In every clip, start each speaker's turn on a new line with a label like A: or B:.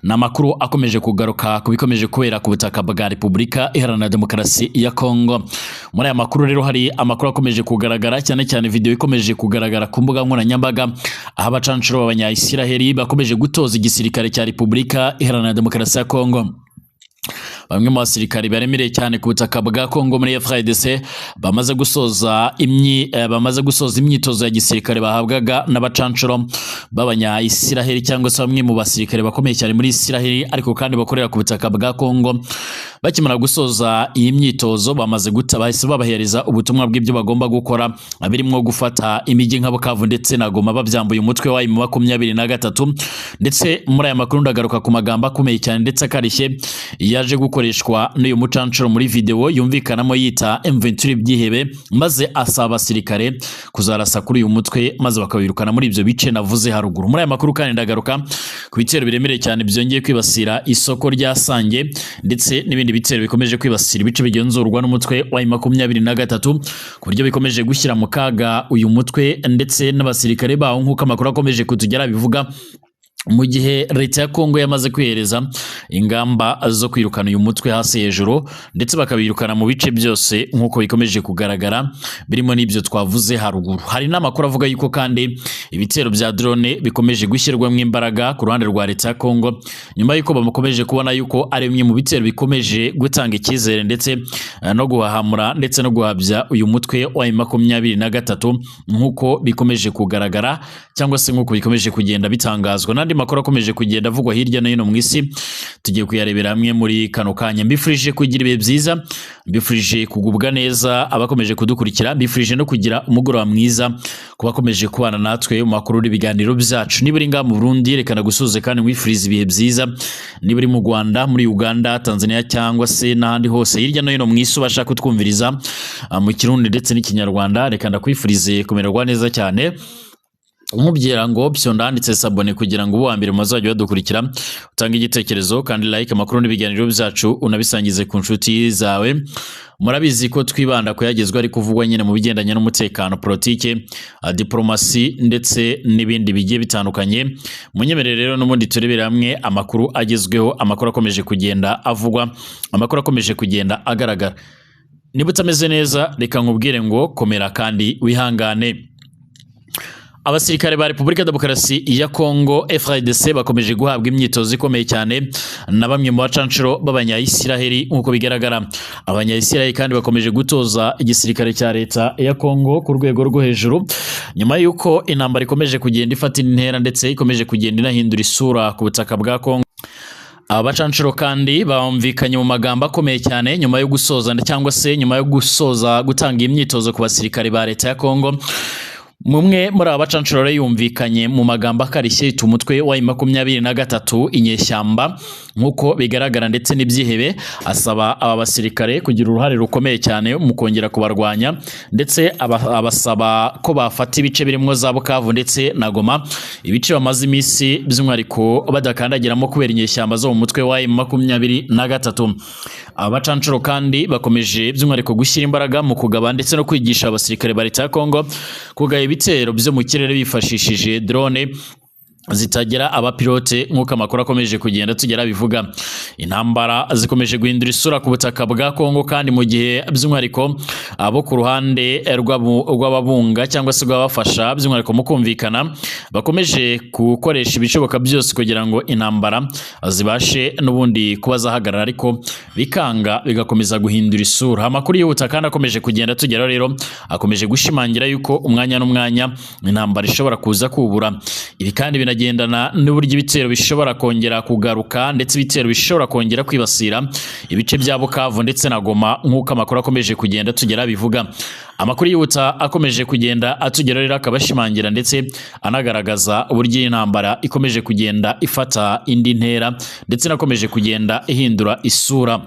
A: namakuru akomeje kugaruka kubikomeje kubera ku butaka bwa Repubulika Iharanira Demokarasi ya Kongo. Muri aya makuru rero hari amakuru akomeje kugaragara cyane cyane video ikomeje kugaragara ku mbuga nkoranyambaga aho abacancuro b'abanya-Isiraheli bakomeje gutoza igisirikare cya Repubulika Iharanira Demokarasi ya Kongo. Bamwe mu basirikari baremereye cyane ku butaka bwa Kongo muri FARDC bamaze gusoza imyitozo ya gisirikare bahabwaga n'abacancuro b'abanya-Isiraheli cyangwa se bamwe mu basirikare bakomeye cyane muri Isiraheli ariko kandi bakorera ku butaka bwa Kongo. Bakimara gusoza iyi myitozo bahise babahereza ubutumwa bw'ibyo bagomba gukora birimo gufata imijyi nka Bukavu ndetse na Goma babyambuye umutwe wa M23. Ndetse muri aya makuru ndagaruka ku magambo akomeye cyane ndetse akarishye yaje gukoreshwa n'uyu mucancuro muri video yumvikanamo yita M23 byihebe, maze asaba abasirikare kuzarasa kuri uyu mutwe maze bakabirukana muri ibyo bice navuze haruguru. Muri aya makuru kandi ndagaruka ku bitero biremereye cyane byongeye kwibasira isoko rya Sange ndetse n'ibindi bitero bikomeje kwibasira ibice bigenzurwa n'umutwe wa M23 ku buryo bikomeje gushyira mu kaga uyu mutwe ndetse n'abasirikare bawo nk'uko amakuru akomeje kutugera bivuga, mu gihe leta ya Kongo yamaze kwihereza ingamba zo kwirukana uyu mutwe hasi hejuru ndetse bakabirukana mu bice byose nk'uko bikomeje kugaragara birimo n'ibyo twavuze haruguru. Hari n'amakuru avuga yuko kandi ibitero bya drone bikomeje gushyirwamo imbaraga ku ruhande rwa leta ya Kongo nyuma yuko bamukomeje kubona yuko ari bimwe mu bitero bikomeje gutanga icyizere ndetse no guhahamura ndetse no guhabya uyu mutwe wa M23 nk'uko bikomeje kugaragara cyangwa se nk'uko bikomeje kugenda bitangazwa. Nandi makuru akomeje kugenda avugwa hirya no hino mu isi tugiye kuyarebera hamwe muri kano kanya. Mbifurije kugira ibihe byiza, mbifurije kugubwa neza abakomeje kudukurikira, mbifurije no kugira umugoroba mwiza kubakomeje kubana natwe mu makuru n'ibiganiro byacu. Niba uri ngaha mu Burundi rekana gusuze kandi mwifurize ibihe byiza. Niba uri mu Rwanda, muri Uganda, Tanzania cyangwa se n'ahandi hose hirya no hino mu isi ubashaka kutwumviriza mu Kirundi ndetse n'Ikinyarwanda, rekana kwifurize kumererwa neza cyane. Umubwira ngo option ndanditse sabone kugira ngo uwa mbere mazajye badukurikira, utanga igitekerezo kandi like amakuru n'ibiganiro byacu unabisangize ku nshuti zawe. Murabizi ko twibanda ko yagezwe ari kuvugwa nyine mu bigendanye n'umutekano, politike, diplomasi ndetse n'ibindi bigiye bitandukanye. Munyemerere rero n'ubundi turebera hamwe amakuru agezweho, amakuru akomeje kugenda avugwa, amakuru akomeje kugenda agaragara. Niba utameze neza reka nkubwire ngo komera kandi wihangane. Abasirikare ba Repubulika Demokarasi ya Kongo FARDC bakomeje guhabwa imyitozo ikomeye cyane na bamwe mu bacancuro b'abanya-Isiraheli nk'uko bigaragara. Abanya-Isiraheli kandi bakomeje gutoza igisirikare cya leta ya Kongo ku rwego rwo hejuru nyuma yuko intambara ikomeje kugenda ifata intera ndetse ikomeje kugenda inahindura isura ku butaka bwa Kongo. Aba bacancuro kandi bumvikanye mu magambo akomeye cyane nyuma yo gusoza cyangwa se nyuma yo gusoza gutanga imyitozo ku basirikare ba leta ya Kongo. Mumwe muri aba bacancuro yumvikanye mu magambo akarishye umutwe wa M23 inyeshyamba nk'uko bigaragara ndetse n'ibyihebe, asaba aba basirikare kugira uruhare rukomeye cyane mu kongera kubarwanya ndetse abasaba ko bafata ibice birimo za Bukavu ndetse na Goma, ibice bamaze iminsi by'umwihariko badakandagiramo kubera inyeshyamba zo mu mutwe wa M23. Aba bacancuro kandi bakomeje by'umwihariko gushyira imbaraga mu kugaba ndetse no kwigisha abasirikare ba leta ya Kongo kugaba ibitero byo mu kirere bifashishije drone zitagira abapilote nk'uko amakuru akomeje kugenda tugera bivuga. Intambara zikomeje guhindura isura ku butaka bwa Kongo kandi mu gihe by'umwihariko abo ku ruhande rw'ababunga cyangwa se rw'abafasha by'umwihariko mu kumvikana bakomeje gukoresha ibishoboka byose kugira ngo intambara zibashe n'ubundi kuba zahagarara ariko bikanga bigakomeza guhindura isura. Amakuru y'ubutaka kandi akomeje kugenda tugera rero akomeje gushimangira yuko umwanya n'umwanya intambara ishobora kuza kubura. Ibi kandi binagendana n'uburyo ibitero bishobora kongera kugaruka ndetse ibitero bishobora kongera kwibasira ibice bya Bukavu ndetse na Goma nk'uko amakuru akomeje kugenda tugera bivuga. Amakuru y'ubuta akomeje kugenda atugera rero akabashimangira ndetse anagaragaza uburyo intambara ikomeje kugenda ifata indi ntera ndetse nakomeje kugenda ihindura isura.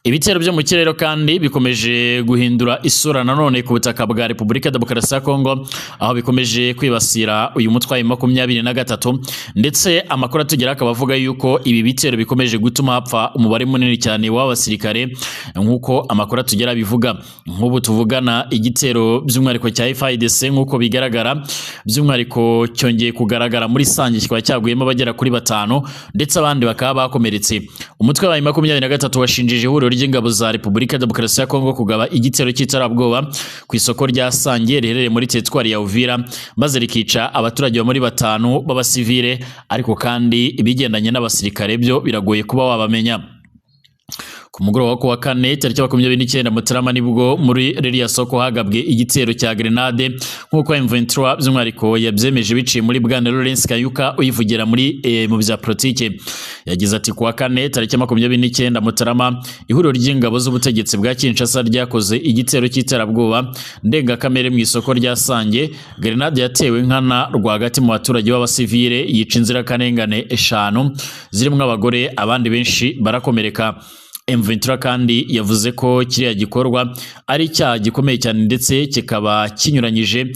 A: Ibitero byo mu kirere kandi bikomeje guhindura isura nanone ku butaka bwa Repubulika Demokarasi ya Kongo, aho bikomeje kwibasira uyu mutwe wa 23 ndetse amakuru atugera akaba avuga yuko ibi bitero bikomeje gutuma hapfa umubare munini cyane w'abasirikare, nkuko amakuru atugera bivuga. Nk'ubu tuvugana igitero by'umwariko cya FARDC nkuko bigaragara, by'umwariko cyongeye kugaragara muri Sange kikaba cyaguyemo abagera kuri 5 ndetse abandi bakaba bakomeretse. Umutwe wa 23 washinjije ihuriro ry'ingabo za Repubulika Demokarasi ya Kongo kugaba igitero cy'iterabwoba ku isoko rya Sange riherereye muri teritwari ya Uvira, maze rikica abaturage muri 5 b'abasivile, ariko kandi ibigendanye n'abasirikare byo biragoye kuba wabamenya. Ku mugoroba wo kuwa kane tariki 29 Mutarama nibwo muri ririya soko hagabwe igitero cya grenade nkuko M23 by'umwariko yabyemeje biciye muri Bwana Lawrence Kayuka uyivugira muri mu bya politike. Yagize ati kuwa kane tariki 29 Mutarama ihuriro ry'ingabo z'ubutegetsi bwa Kinshasa ryakoze igitero cy'iterabwoba ndenga kamere mu isoko rya Sange. Grenade yatewe nkana rwagati mu baturage b'abasivile yica inzira kanengane 5 zirimo abagore, abandi benshi barakomereka. M23 kandi yavuze ko kiriya gikorwa ari icyaha gikomeye cyane ndetse kikaba kinyuranyije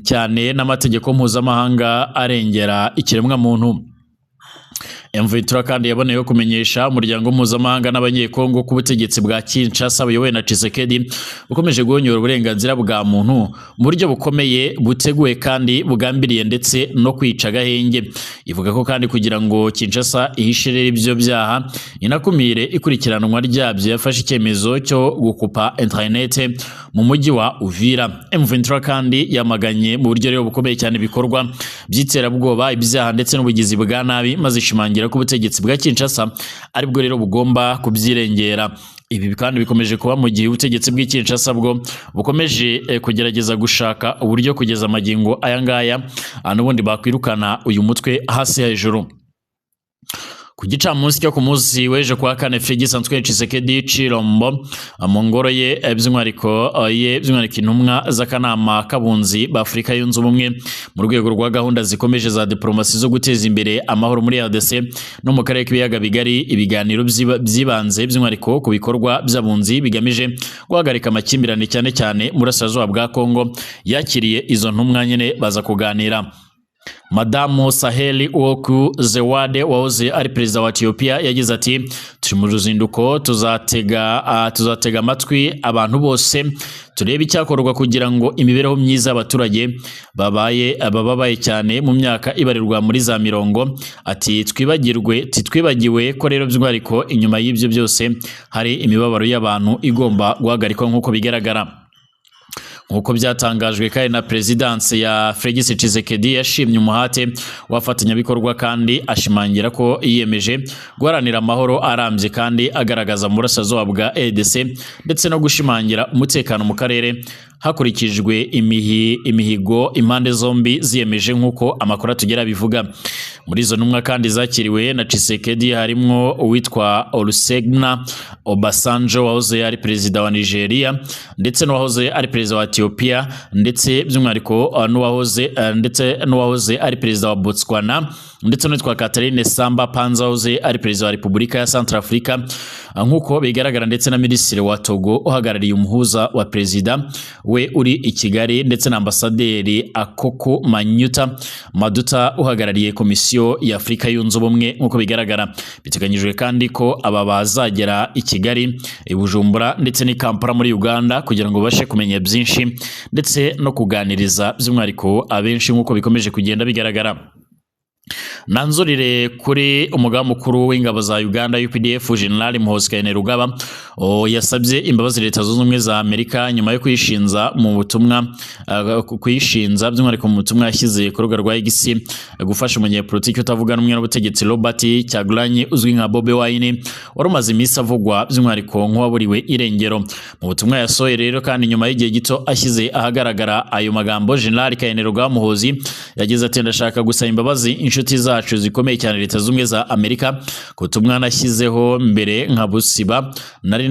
A: cyane n'amategeko mpuzamahanga arengera ikiremwa muntu. M23 kandi yaboneyeho kumenyesha umuryango mpuzamahanga n'abanyekongo ku butegetsi bwa Kinshasa buyobowe na Tshisekedi bukomeje guhonyora uburenganzira bwa muntu mu buryo bukomeye, buteguye kandi bugambiriye ndetse no kwica agahenge. Ivuga ko kandi kugira ngo Kinshasa ihishirire ibyo byaha inakumire ikurikiranwa ryabyo yafashe icyemezo cyo gukupa internet mu mujyi wa Uvira. M23 kandi yamaganye mu buryo rero bukomeye cyane bikorwa by'iterabwoba, ibyaha ndetse n'ubugizi bwa nabi, maze ishimangira ko ubutegetsi bwa Kinshasa aribwo rero bugomba kubyirengera. Ibi kandi bikomeje kuba mu gihe ubutegetsi bw'i Kinshasa bwo bukomeje kugerageza gushaka uburyo kugeza amagingo aya ngaya n'ubundi bakwirukana uyu mutwe hasi hejuru. Ku gicamunsi cyo ku munsi w'ejo kwa kane Félix Antoine Tshisekedi Chilombo mu ngoro ye by'umwariko intumwa z'akanama kabunzi b'Afrika yunze ubumwe mu rwego rwa gahunda zikomeje za diplomasi zo guteza imbere amahoro muri RDC no mu karere k'ibiyaga bigari. Ibiganiro byibanze by'umwariko ku bikorwa by'abunzi bigamije guhagarika amakimbirane cyane cyane mu burasirazuba bwa Kongo. Yakiriye izo ntumwa nyene baza kuganira. Madamu Saheli Uoku Zewade wahoze ari perezida wa Ethiopia yagize ati turi mu ruzinduko tuzatega amatwi abantu bose turebe icyakorwa kugira ngo imibereho myiza y'abaturage babaye cyane mu myaka ibarirwa muri za 40. Ati titwibagiwe ko rero by'umwariko inyuma y'ibyo byose hari imibabaro y'abantu igomba guhagarikwa nk'uko bigaragara. Nkuko byatangajwe kandi na Presidence ya Félix Tshisekedi yashimye umuhate w'abafatanyabikorwa kandi ashimangira ko yiyemeje guharanira amahoro arambye kandi agaragaza mu burasirazuba bwa RDC ndetse no gushimangira umutekano mu karere hakurikijwe imihigo impande zombi ziyemeje nk'uko amakuru atugera bivuga. Muri izo ntumwa kandi zakiriwe na Tshisekedi harimo uwitwa Olusegun Obasanjo wahoze ari perezida wa Nigeria ndetse n'uwahoze ari perezida wa Ethiopia ndetse by'umwariko n'uwahoze ari perezida wa Botswana ndetse n'uwitwa Catherine Samba Panza wahoze ari perezida wa Repubulika ya Centrafrica nk'uko bigaragara, ndetse na minisitiri wa Togo uhagarariye umuhuza wa perezida we uri i Kigali ndetse na ambasaderi Akoko Maduta uhagarariye komisiyo ya Afurika yunze ubumwe. Nk'uko bigaragara biteganyijwe kandi ko aba bazagera i Kigali, i Bujumbura ndetse n'i Kampala muri Uganda kugira ngo bashe kumenya byinshi ndetse no kuganiriza by'umwariko abenshi nk'uko bikomeje kugenda bigaragara. Nanzurire kuri umugaba mukuru w'ingabo za Uganda UPDF General Muhoozi Kainerugaba yasabye imbabazi Leta Zunze Ubumwe za Amerika nyuma yo kwishinza mu butumwa by'umwihariko mu butumwa yashyize ku rubuga rwa X gufasha umunyepolitiki utavuga n'umwe n'ubutegetsi Robert Kyagulanyi uzwi nka Bobi Wine wari umaze iminsi avugwa by'umwihariko nk'uwaburiwe irengero. Mu butumwa yasohoye rero kandi nyuma y'igihe gito ashyize ahagaragara ayo magambo, General Kainerugaba Muhoozi yagize ati ndashaka gusaba imbabazi inshuti zacu zikomeye cyane Leta Zumwe za Amerika kutumwa nashyizeho mbere nka busiba nari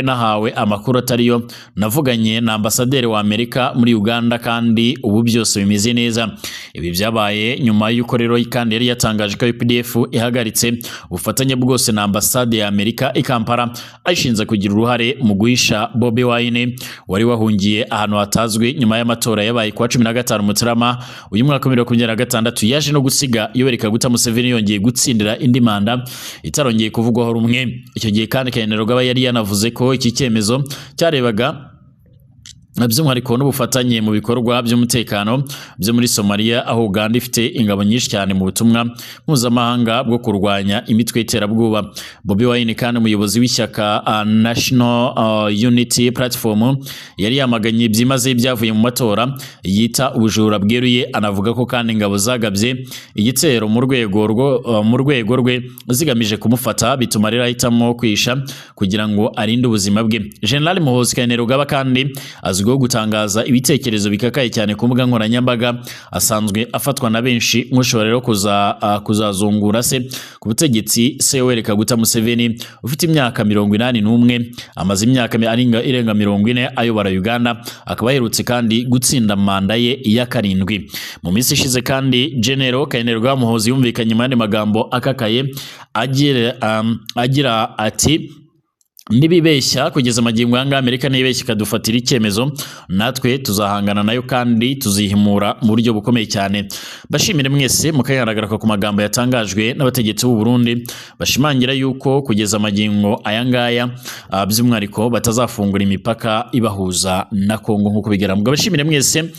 A: nahawe amakuru atariyo navuganye na ambasaderi wa Amerika muri Uganda kandi ubu byose bimeze neza. Ibi byabaye nyuma y'uko rero kandi yari yatangaje ko UPDF ihagaritse ubufatanye bwose na ambasade ya Amerika i Kampala ayishinze kugira uruhare mu guhisha Bobi Wine wari wahungiye ahantu hatazwi nyuma y'amatora yabaye kwa 15 Mutarama uyu mwaka 2026 yaje no gusiga Yoweri Kaguta Museveni yongeye gutsindira indi manda itarongeye kuvugwaho rumwe. Icyo gihe kandi Kainerugaba yari yanavuze ko iki cyemezo cyarebaga by'umwihariko n'ubufatanye mu bikorwa by'umutekano byo muri Somalia aho Uganda ifite ingabo nyinshi cyane mu butumwa mpuzamahanga bwo kurwanya imitwe y'iterabwoba. Bobi Wine kandi umuyobozi w'ishyaka National Unity Platform yari yamaganye byimaze byavuye mu matora yita ubujura bweruye, anavuga ko kandi ingabo zagabye igitero mu rwego rwe zigamije kumufata bituma rero ahitamo kwisha kugira ngo arinde ubuzima bwe. General Muhoozi Kainerugaba kandi azwiho gutangaza ibitekerezo bikakaye cyane ku mbuga nkoranyambaga, asanzwe afatwa na benshi nk'ushobora rero kuzazungura se ku butegetsi Yoweri Kaguta Museveni ufite imyaka 81 amaze imyaka irenga 40 ayobora Uganda, akaba aherutse kandi gutsinda manda ye ya 7. Mu minsi ishize kandi General Kainerugaba Muhoozi yumvikanye mu magambo akakaye agira ati nibibeshya kugeza magingo yanga Amerika nibeshya kadufatira icyemezo natwe tuzahangana nayo kandi tuzihimura mu buryo bukomeye cyane. Bashimire mwese mukagaragara ku magambo yatangajwe n'abategetsi b'u Burundi bashimangira yuko kugeza magingo ayangaya by'umwariko batazafungura imipaka ibahuza na Kongo nkuko bigaragara. Bashimire mwese.